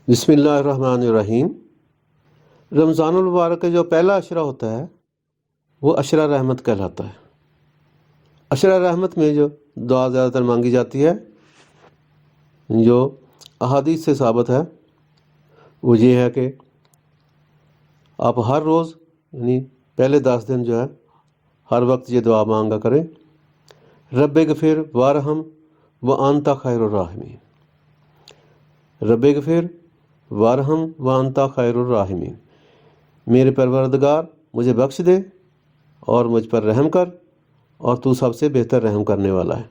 बिस्मिल्लाहिर्रहमानिर्रहीम। रमज़ानुल मुबारक का जो पहला अशरा होता है वो अशरा रहमत कहलाता है। अशरा रहमत में जो दुआ ज़्यादातर मांगी जाती है, जो अहादीस से साबित है, वो ये है कि आप हर रोज़ यानी पहले 10 दिन जो है हर वक्त ये दुआ मांगा करें, रब्बिगफिर वारहम व अंता खैरुर राहिमीन। रब्बिगफिर वारहम व अंता खैरुर राहिमीन, मेरे परवरदिगार मुझे बख्श दे और मुझ पर रहम कर और तू सबसे बेहतर रहम करने वाला है।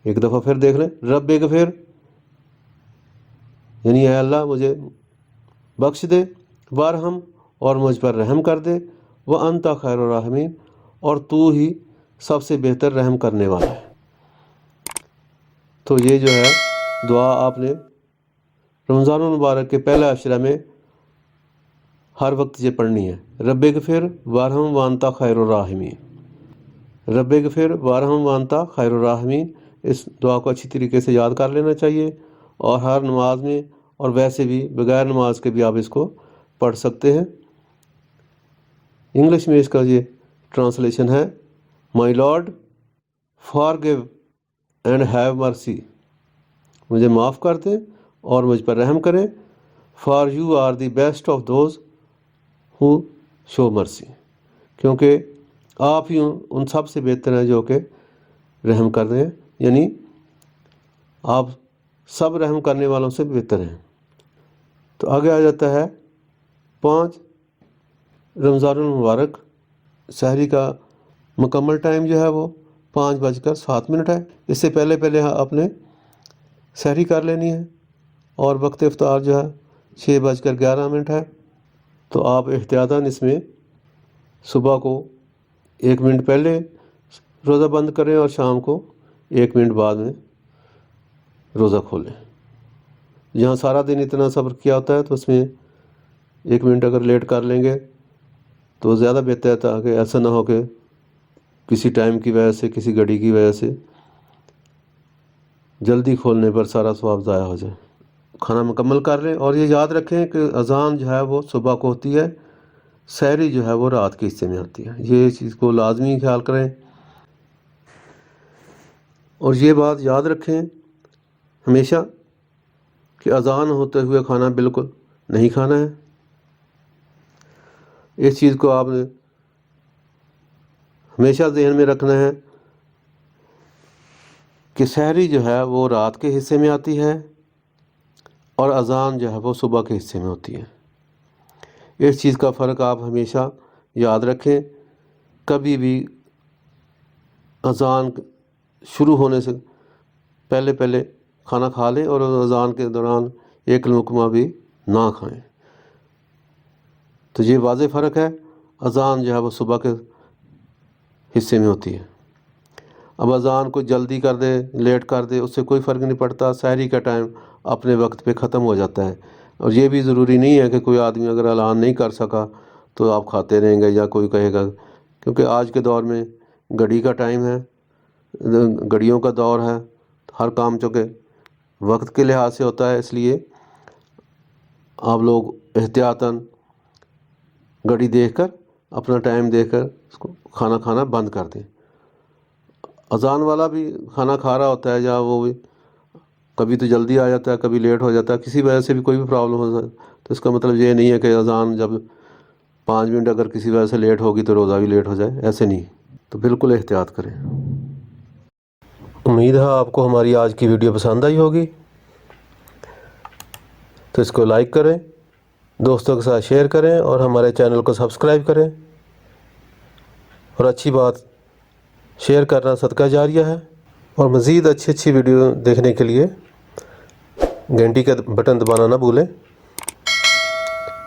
एक दफ़ा फिर देख लें, रब्बिगफिर यानी ऐ अल्लाह मुझे बख्श दे, वारहम और मुझ पर रहम कर दे, व अंता खैरुर राहिमीन और तू ही सबसे बेहतर रहम करने वाला है। तो ये जो है दुआ आपने रमज़ानुल मुबारक के पहले अशरा में हर वक्त ये पढ़नी है। रब्बिगफिर वारहम व अंता खैरुर राहिमीन, रब्बिगफिर वारहम व अंता खैरुर राहिमीन। इस दुआ को अच्छी तरीके से याद कर लेना चाहिए और हर नमाज में और वैसे भी बगैर नमाज के भी आप इसको पढ़ सकते हैं। इंग्लिश में इसका ये ट्रांसलेशन है, my lord forgive and have mercy, मुझे माफ़ कर दें और मुझ पर रहम करें, for you are the best of those who show mercy, क्योंकि आप ही उन सब से बेहतर हैं जो कि रहम कर रहे हैं, यानी आप सब रहम करने वालों से बेहतर हैं। तो आगे आ जाता है 5 रमज़ानुल मुबारक सहरी का मुकम्मल टाइम जो है वो 5:07 है। इससे पहले आपने सहरी कर लेनी है और वक्त इफ्तार जो है 6:11 है। तो आप एहतियातन इसमें सुबह को 1 मिनट पहले रोज़ा बंद करें और शाम को 1 मिनट बाद में रोज़ा खोलें। जहाँ सारा दिन इतना सब्र किया होता है तो उसमें 1 मिनट अगर लेट कर लेंगे तो ज़्यादा बेहतर है, ताकि ऐसा ना हो कि किसी टाइम की वजह से, किसी घड़ी की वजह से जल्दी खोलने पर सारा सवाब ज़ाया हो जाए। खाना मुकम्मल कर लें और ये याद रखें कि अज़ान जो है वो सुबह को होती है, सहरी जो है वो रात के हिस्से में आती है। ये चीज़ को लाजमी ख्याल करें और ये बात याद रखें हमेशा कि अज़ान होते हुए खाना बिल्कुल नहीं खाना है। इस चीज़ को आपने हमेशा ज़हन में रखना है कि सहरी जो है वो रात के हिस्से में आती है और अज़ान जो है वो सुबह के हिस्से में होती है। इस चीज़ का फ़र्क आप हमेशा याद रखें। कभी भी अज़ान शुरू होने से पहले खाना खा लें और अज़ान के दौरान एक लुक़मा भी ना खाएं। तो ये वाज़ेह फ़र्क है। अज़ान जो है वो सुबह के हिस्से में होती है। अब अज़ान को जल्दी कर दे, लेट कर दे, उससे कोई फ़र्क नहीं पड़ता। सहरी का टाइम अपने वक्त पे ख़त्म हो जाता है। और ये भी ज़रूरी नहीं है कि कोई आदमी अगर ऐलान नहीं कर सका तो आप खाते रहेंगे या कोई कहेगा, क्योंकि आज के दौर में घड़ी का टाइम है, घड़ियों का दौर है, हर काम चूँकि वक्त के लिहाज से होता है, इसलिए आप लोग एहतियातन घड़ी देखकर, अपना टाइम देखकर उसको खाना खाना बंद कर दें। अज़ान वाला भी खाना खा रहा होता है, या वो भी कभी तो जल्दी आ जाता है, कभी लेट हो जाता है, किसी वजह से भी कोई भी प्रॉब्लम हो जाए, तो इसका मतलब ये नहीं है कि अज़ान जब 5 मिनट अगर किसी वजह से लेट होगी तो रोज़ा भी लेट हो जाए, ऐसे नहीं। तो बिल्कुल एहतियात करें। उम्मीद है आपको हमारी आज की वीडियो पसंद आई होगी, तो इसको लाइक करें, दोस्तों के साथ शेयर करें और हमारे चैनल को सब्सक्राइब करें। और अच्छी बात, शेयर करना सदका जारिया है। और मज़ीद अच्छी वीडियो देखने के लिए घंटी का बटन दबाना ना भूलें।